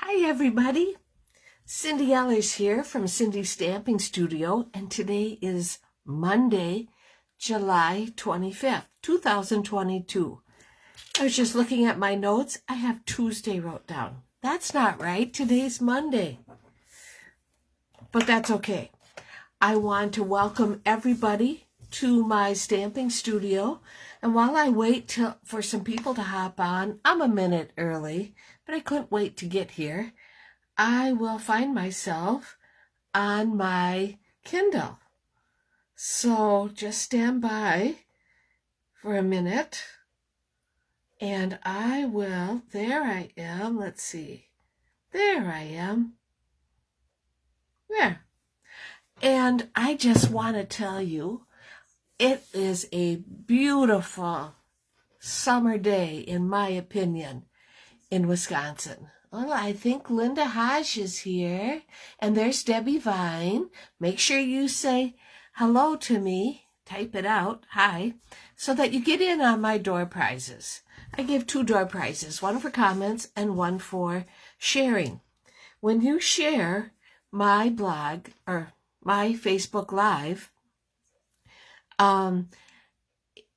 Hi everybody, Cindy Ellers here from Cindy's Stamping Studio, and today is Monday, July 25th, 2022. I was just looking at my notes. I have Tuesday wrote down. That's not right. Today's Monday. But that's okay. I want to welcome everybody to my stamping studio. And while I wait for some people to hop on, I'm a minute early, but I couldn't wait to get here. I will find myself on my Kindle. So just stand by for a minute. And I will, there I am, let's see. There I am. There. And I just want to tell you, it is a beautiful summer day, in my opinion, in Wisconsin. Well, I think Linda Hodge is here, and there's Debbie Vine. Make sure you say hello to me, type it out, hi, so that you get in on my door prizes. I give 2 door prizes, one for comments and one for sharing. When you share my blog or my Facebook Live,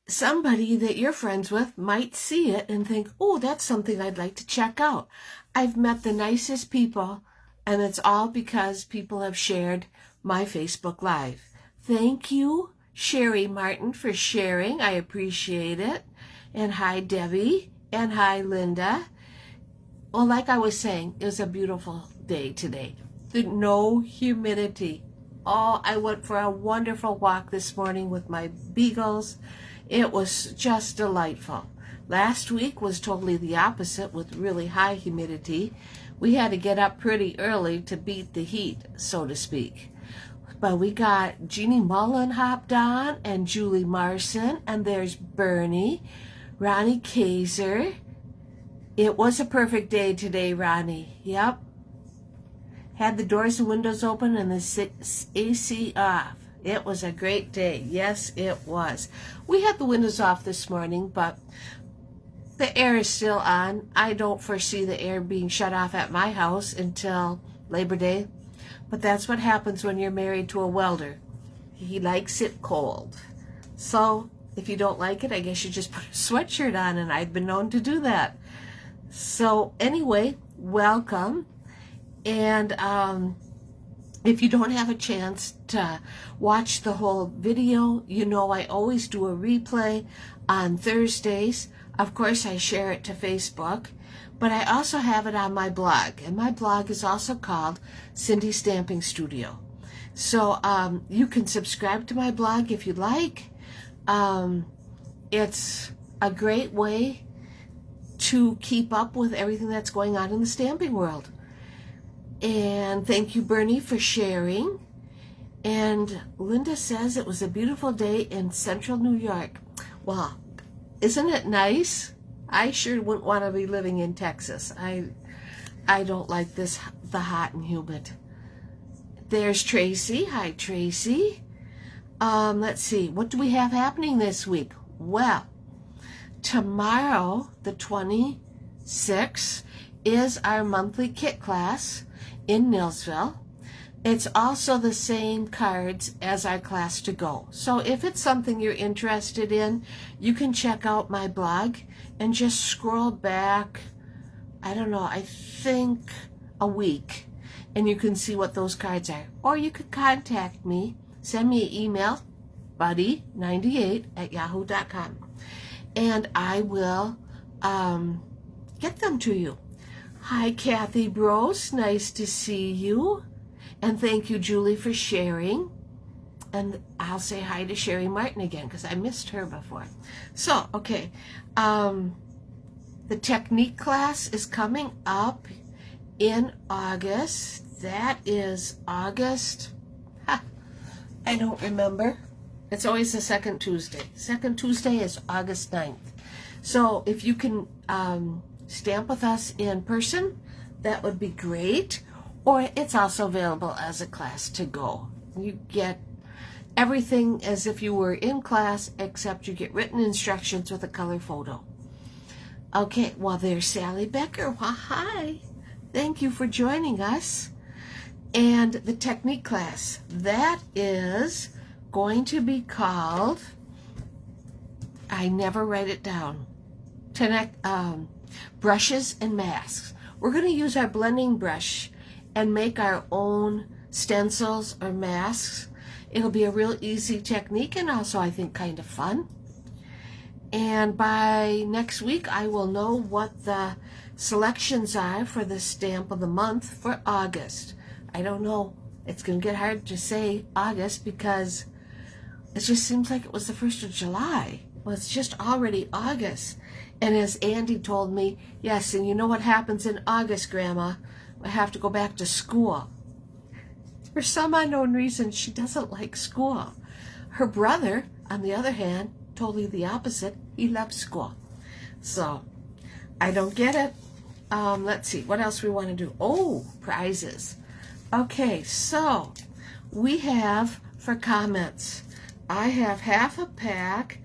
somebody that you're friends with might see it and think, oh, that's something I'd like to check out. I've met the nicest people, and it's all because people have shared my Facebook Live. Thank you, Sherry Martin, for sharing. I appreciate it. And hi, Debbie. And hi, Linda. Well, like I was saying, it was a beautiful day today. No humidity. Oh, I went for a wonderful walk this morning with my beagles. It was just delightful. Last week was totally the opposite with really high humidity. We had to get up pretty early to beat the heat, so to speak. But we got Jeannie Mullen hopped on and Julie Marson, and there's Bernie, Ronnie Kaiser. It was a perfect day today, Ronnie. Yep. Had the doors and windows open and the AC off. It was a great day. Yes, it was. We had the windows off this morning, but the air is still on. I don't foresee the air being shut off at my house until Labor Day. But that's what happens when you're married to a welder. He likes it cold. So if you don't like it, I guess you just put a sweatshirt on, and I've been known to do that. So anyway, welcome. And if you don't have a chance to watch the whole video, you know I always do a replay on Thursdays. Of course, I share it to Facebook, but I also have it on my blog. And my blog is also called Cindy Stamping Studio. So you can subscribe to my blog if you like. It's a great way to keep up with everything that's going on in the stamping world. And thank you, Bernie, for sharing. And Linda says it was a beautiful day in central New York. Well, isn't it nice? I sure wouldn't want to be living in Texas. I don't like the hot and humid. There's Tracy. Hi, Tracy. Let's see. What do we have happening this week? Well, tomorrow, the 26th, is our monthly kit class in Nilsville. It's also the same cards as our class to go. So if it's something you're interested in, you can check out my blog and just scroll back, I don't know, I think a week, and you can see what those cards are. Or you could contact me, send me an email, buddy98@yahoo.com, and I will get them to you. Hi, Kathy Brose. Nice to see you. And thank you, Julie, for sharing. And I'll say hi to Sherry Martin again because I missed her before. So, okay. The technique class is coming up in August. That is August. I don't remember. It's always the second Tuesday. Second Tuesday is August 9th. So if you can stamp with us in person, that would be great. Or it's also available as a class to go. You get everything as if you were in class, except you get written instructions with a color photo. Okay, well, there's Sally Becker. Well, hi. Thank you for joining us. And the technique class, that is going to be called, I never write it down, brushes and masks. We're going to use our blending brush and make our own stencils or masks. It'll be a real easy technique and also I think kind of fun. And by next week I will know what the selections are for the stamp of the month for August. I don't know. It's going to get hard to say August because it just seems like it was the 1st of July. Well, it's just already August. And as Andy told me, yes, and you know what happens in August, Grandma? I have to go back to school. For some unknown reason, she doesn't like school. Her brother, on the other hand, totally the opposite. He loves school. So, I don't get it. Let's see, what else we want to do? Oh, prizes. Okay, so we have, for comments, I have half a pack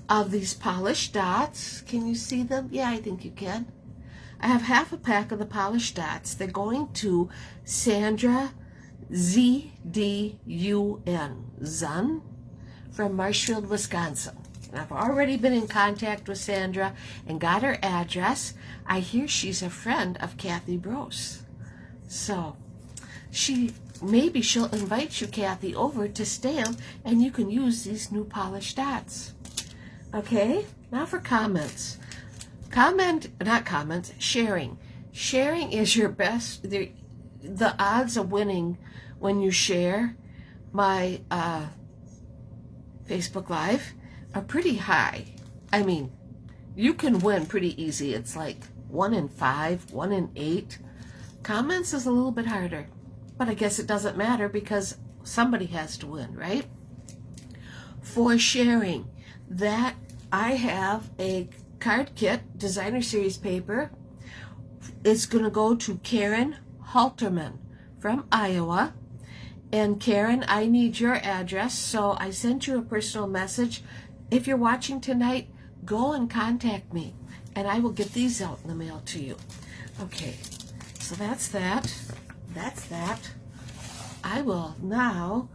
of these polished dots. Can you see them? Yeah, I think you can. I have half a pack of the polished dots. They're going to Sandra Z-D-U-N, Zun, from Marshfield, Wisconsin. And I've already been in contact with Sandra and got her address. I hear she's a friend of Kathy Brose. So, maybe she'll invite you, Kathy, over to stamp, and you can use these new polished dots. Okay, now for comments. Sharing. Sharing is your best. The odds of winning when you share my Facebook Live are pretty high. I mean, you can win pretty easy. It's like 1 in 5, 1 in 8. Comments is a little bit harder. But I guess it doesn't matter because somebody has to win, right? For sharing, that I have a card kit, designer series paper. It's going to go to Karen Halterman from Iowa. And Karen, I need your address, so I sent you a personal message. If you're watching tonight, go and contact me, and I will get these out in the mail to you. Okay, so that's that. That's that. I will now,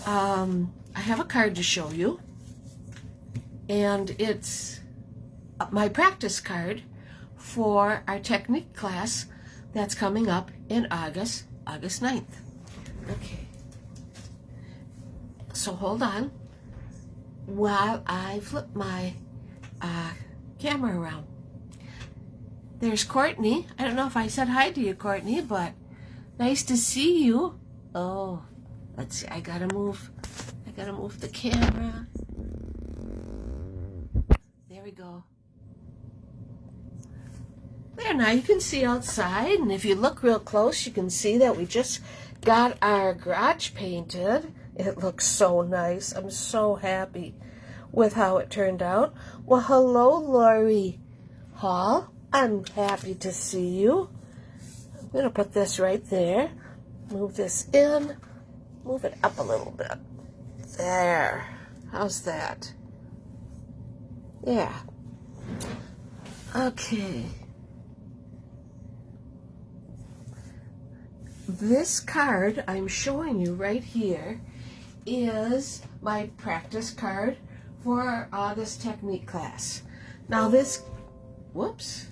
I have a card to show you, and it's my practice card for our technique class that's coming up in August 9th. Okay, so hold on while I flip my camera around. There's Courtney. I don't know if I said hi to you, Courtney, but nice to see you. Oh, let's see. I gotta move the camera. There we go. There, now you can see outside, and if you look real close, you can see that we just got our garage painted. It looks so nice. I'm so happy with how it turned out. Well, hello, Lori Hall. I'm happy to see you. I'm going to put this right there. Move this in. Move it up a little bit. There. How's that? Yeah. Okay. This card I'm showing you right here is my practice card for our August technique class. Now this, whoops.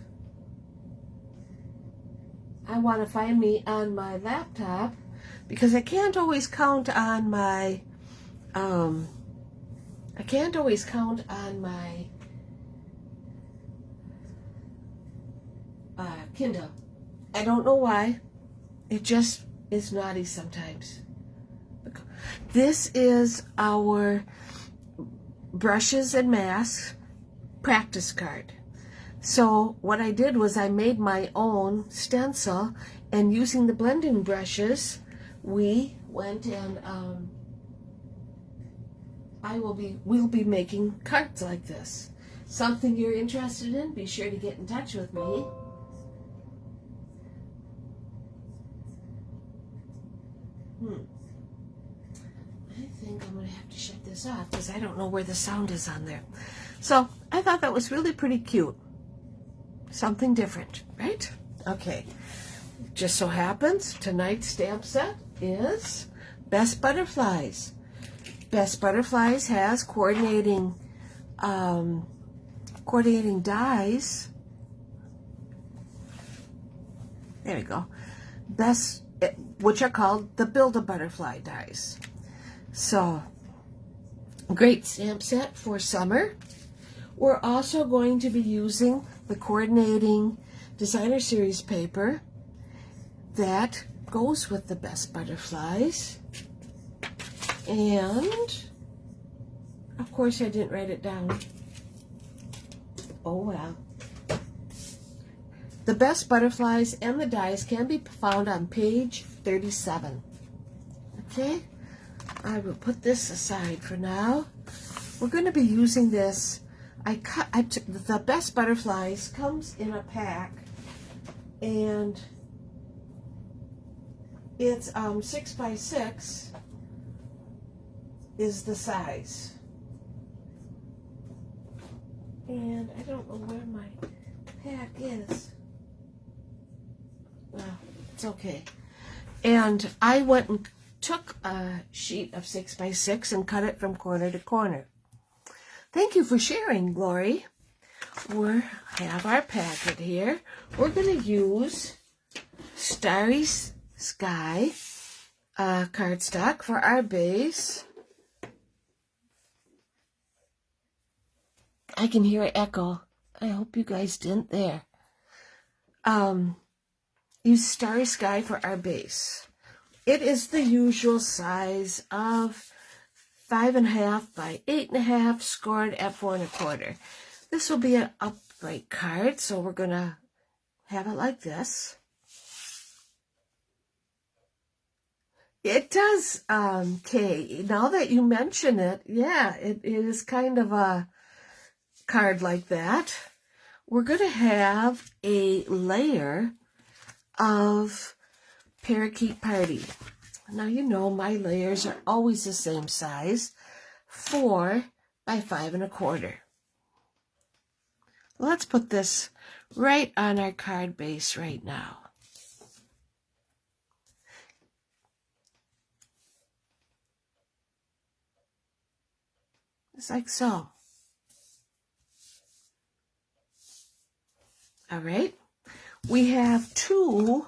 I want to find me on my laptop because I can't always count on my Kindle. I don't know why. It just is naughty sometimes. This is our brushes and masks practice card. So what I did was I made my own stencil, and using the blending brushes, we went and we'll be making cards like this. Something you're interested in, be sure to get in touch with me. I think I'm going to have to shut this off because I don't know where the sound is on there. So I thought that was really pretty cute. Something different, right? Okay. Just so happens tonight's stamp set is Best Butterflies. Best Butterflies has coordinating dies. There we go. Which are called the Build-A-Butterfly dies. So, great stamp set for summer. We're also going to be using the coordinating designer series paper that goes with the Best Butterflies. And, of course, I didn't write it down. Oh, well. The Best Butterflies and the dies can be found on page 37. Okay? I will put this aside for now. We're going to be using this. The Best Butterflies comes in a pack, and it's 6x6 is the size. And I don't know where my pack is. Well, it's okay. And I went and took a sheet of 6x6 and cut it from corner to corner. Thank you for sharing, Glory. We have our packet here. We're going to use Starry Sky cardstock for our base. I can hear it echo. I hope you guys didn't there. Use Starry Sky for our base. It is the usual size of 5.5 by 8.5, scored at 4 1/4. This will be an upright card, so we're going to have it like this. It does, Kay, now that you mention it, yeah, it is kind of a card like that. We're going to have a layer of Parakeet Party. Now, you know my layers are always the same size, 4 by 5 1/4. Let's put this right on our card base right now. Just like so. All right. We have 2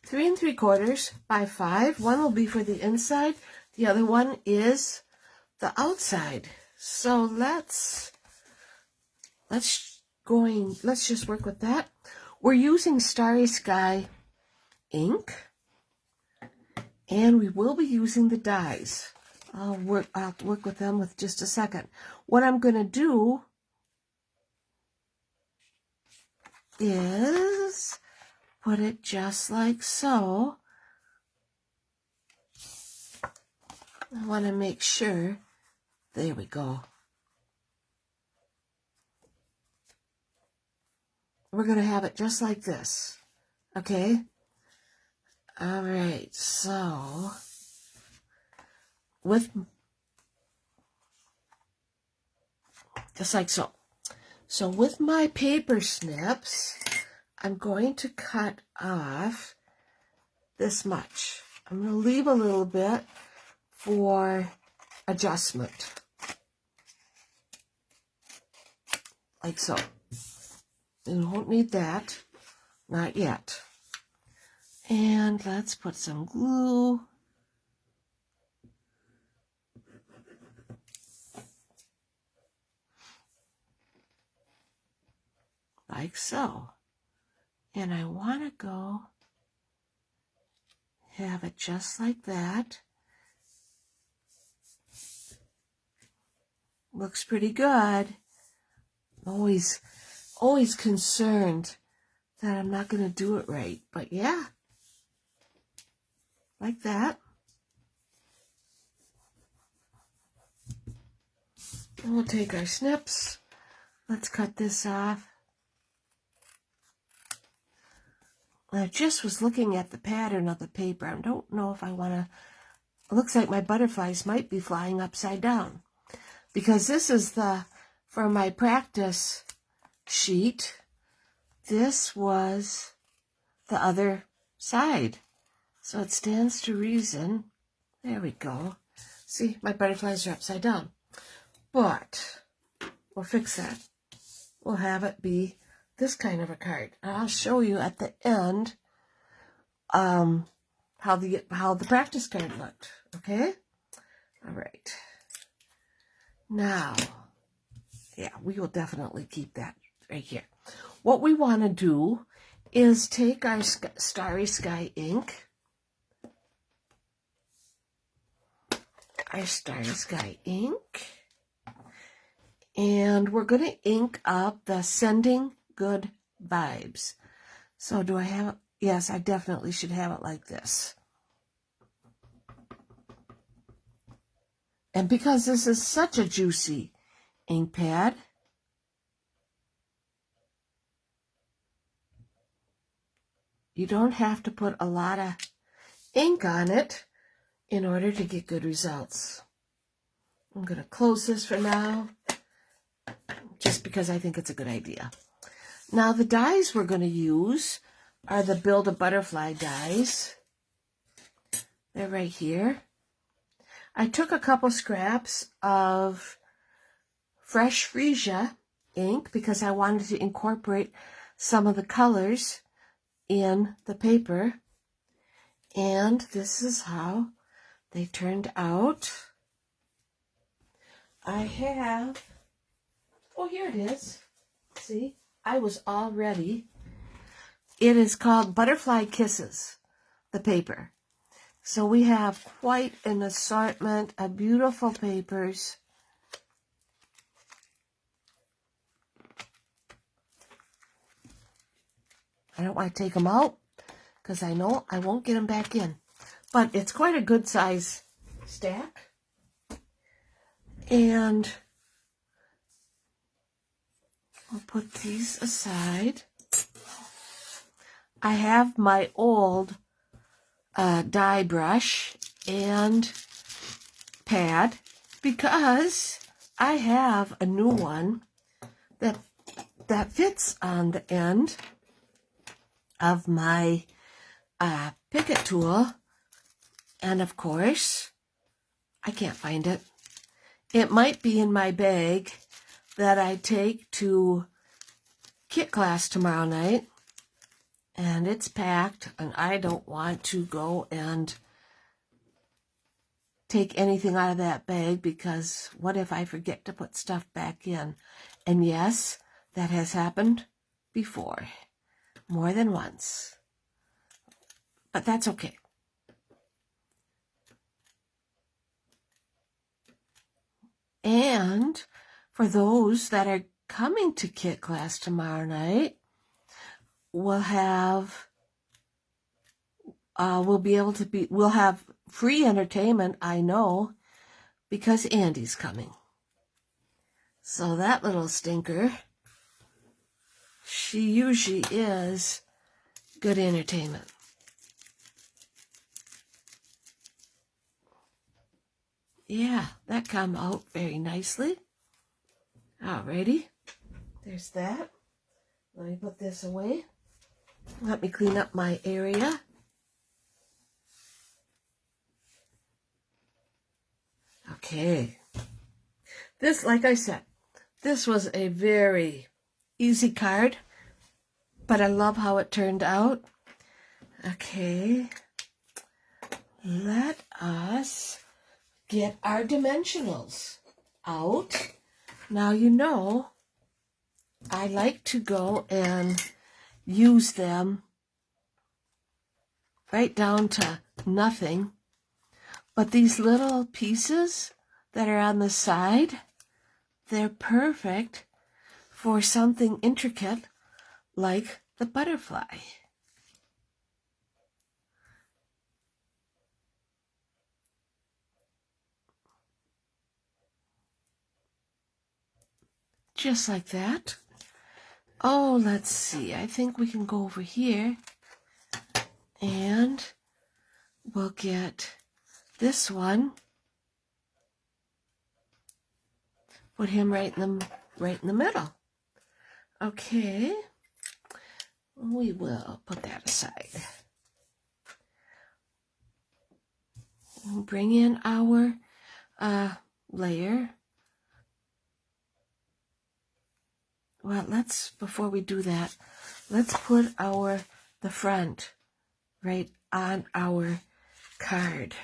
3 3/4 by 5. One will be for the inside. The other one is the outside. So let's just work with that. We're using Starry Sky ink, and we will be using the dies. I'll work with them with just a second. What I'm going to do is put it just like so. I want to make sure. There we go. We're going to have it just like this. Okay? All right. So, just like so. So with my paper snips, I'm going to cut off this much. I'm going to leave a little bit for adjustment. Like so. You won't need that. Not yet. And let's put some glue. Like so. And I want to go have it just like that. Looks pretty good. Always concerned that I'm not going to do it right. But yeah, like that. And we'll take our snips. Let's cut this off. I just was looking at the pattern of the paper. I don't know if I want to... It looks like my butterflies might be flying upside down. Because this is for my practice sheet, this was the other side. So it stands to reason. There we go. See, my butterflies are upside down. But we'll fix that. We'll have it be this kind of a card. I'll show you at the end how the practice card looked. Okay? All right. Now, yeah, we will definitely keep that right here. What we want to do is take our Starry Sky ink, and we're going to ink up the Sending Good Vibes. So do I have it? Yes, I definitely should have it like this. And because this is such a juicy ink pad, you don't have to put a lot of ink on it in order to get good results. I'm going to close this for now, just because I think it's a good idea. Now the dies we're going to use are the Build a Butterfly dies. They're right here. I took a couple scraps of fresh freesia ink because I wanted to incorporate some of the colors in the paper. And this is how they turned out. I have, oh, here it is. See, I was all ready. It is called Butterfly Kisses, the paper. So we have quite an assortment of beautiful papers. I don't want to take them out because I know I won't get them back in. But it's quite a good size stack. And I'll put these aside. I have my old die brush and pad because I have a new one that fits on the end of my Picket tool, and of course I can't find it. It might be in my bag that I take to kit class tomorrow night, and it's packed, and I don't want to go and take anything out of that bag because what if I forget to put stuff back in? And yes, that has happened before, more than once, but that's okay. And for those that are coming to kit class tomorrow night, we'll have we'll have free entertainment, I know, because Andy's coming. So that little stinker, she usually is good entertainment. Yeah, that come out very nicely. Alrighty, there's that. Let me put this away. Let me clean up my area. Okay. This, like I said, this was a very easy card, but I love how it turned out. Okay. Let us get our dimensionals out. Now, you know, I like to go and use them right down to nothing. But these little pieces that are on the side, they're perfect for something intricate like the butterfly. Just like that. Oh, let's see. I think we can go over here and we'll get this one. Put him right in the middle. Okay. We will put that aside. bring in our layer. Well, before we do that, let's put the front right on our card.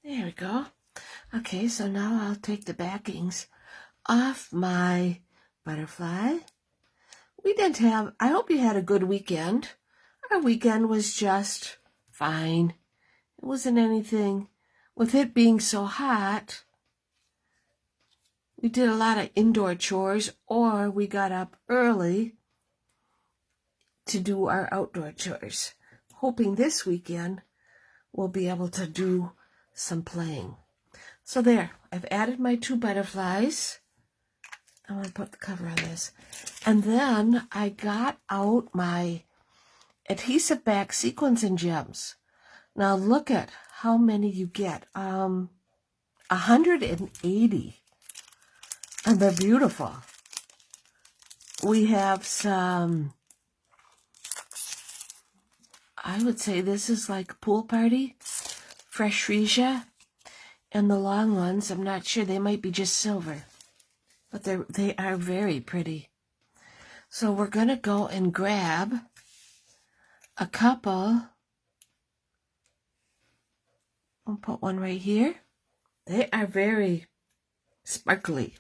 There we go. Okay, so now I'll take the backings off my butterfly. I hope you had a good weekend. Our weekend was just fine. It wasn't anything. With it being so hot, we did a lot of indoor chores, or we got up early to do our outdoor chores, hoping this weekend we'll be able to do some playing. So there, I've added my 2 butterflies. I'm going to put the cover on this. And then I got out my adhesive back sequins and gems. Now look at how many you get. 180. And they're beautiful. We have some, I would say this is like pool party, fresh freesia. And the long ones, I'm not sure, they might be just silver. But they are very pretty. So we're going to go and grab a couple. I'll put one right here. They are very sparkly.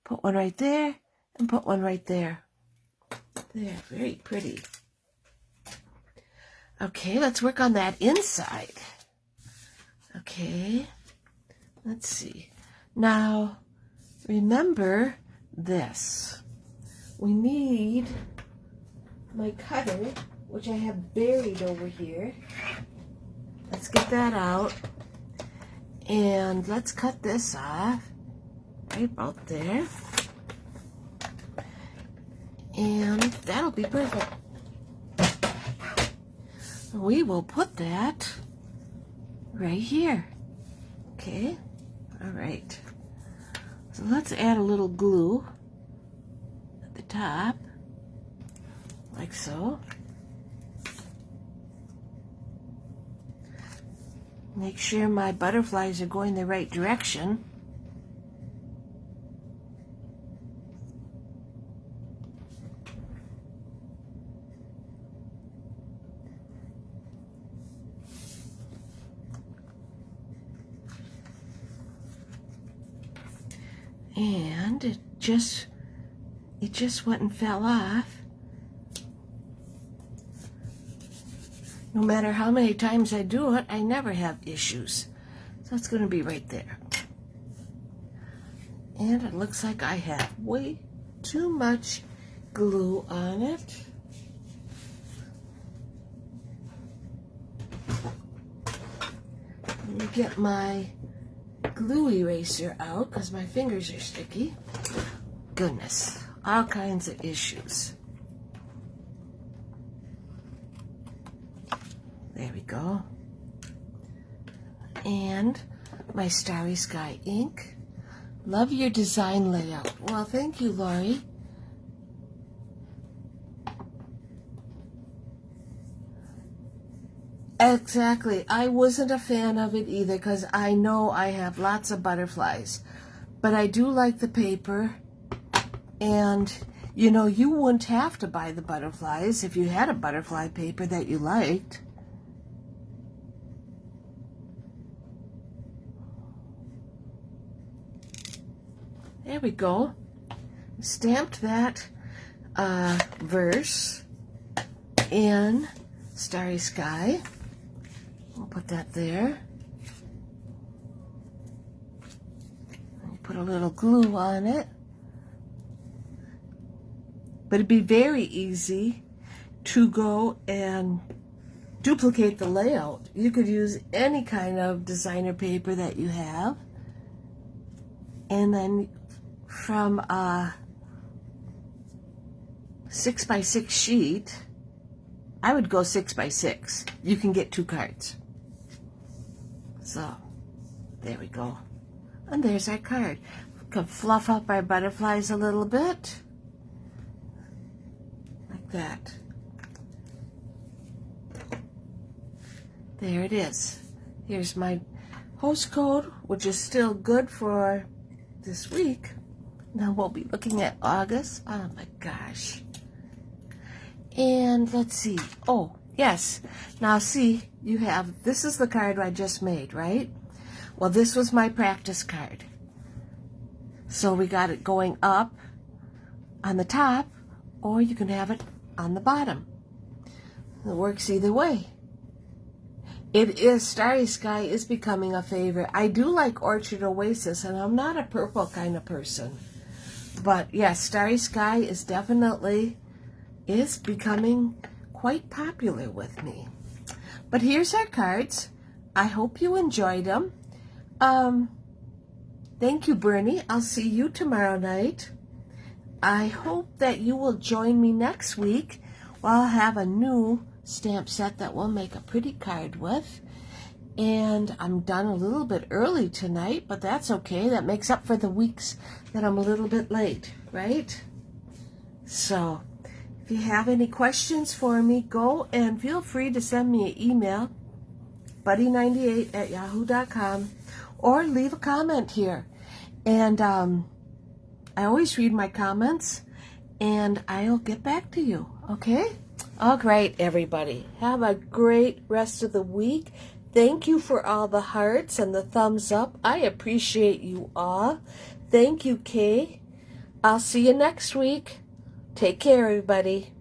Put one right there and put one right there. They're very pretty. Okay, let's work on that inside. Okay, let's see. Now, remember this. We need my cutter, which I have buried over here. Let's get that out. And let's cut this off. Right about there. And that'll be perfect. We will put that right here. Okay. All right. So let's add a little glue at the top, like so. Make sure my butterflies are going the right direction. And it just went and fell off. No matter how many times I do it, I never have issues. So it's going to be right there. And it looks like I have way too much glue on it. Let me get my glue eraser out because my fingers are sticky. Goodness, all kinds of issues. There we go. And my Starry Sky ink. Love your design layout. Well, thank you, Lori. Exactly. I wasn't a fan of it either because I know I have lots of butterflies. But I do like the paper. And, you know, you wouldn't have to buy the butterflies if you had a butterfly paper that you liked. There we go. Stamped that verse in Starry Sky. We'll put that there. Put a little glue on it. But it'd be very easy to go and duplicate the layout. You could use any kind of designer paper that you have And then from a 6x6 sheet, I would go 6x6. You can get 2 cards. So, there we go. And there's our card. We can fluff up our butterflies a little bit. Like that. There it is. Here's my host code, which is still good for this week. Now we'll be looking at August. Oh my gosh. And let's see. Oh, yes. Now see, you have, this is the card I just made, right? Well, this was my practice card. So we got it going up on the top, or you can have it on the bottom. It works either way. It is, Starry Sky is becoming a favorite. I do like Orchard Oasis, and I'm not a purple kind of person. But yes, Starry Sky is definitely becoming quite popular with me. But here's our cards. I hope you enjoyed them. Thank you, Bernie. I'll see you tomorrow night. I hope that you will join me next week. I'll have a new stamp set that we'll make a pretty card with. And I'm done a little bit early tonight, but that's okay. That makes up for the weeks that I'm a little bit late, right? So, if you have any questions for me, go and feel free to send me an email, buddy98@yahoo.com, or leave a comment here. And I always read my comments, and I'll get back to you, okay? All right, everybody. Have a great rest of the week. Thank you for all the hearts and the thumbs up. I appreciate you all. Thank you, Kay. I'll see you next week. Take care, everybody.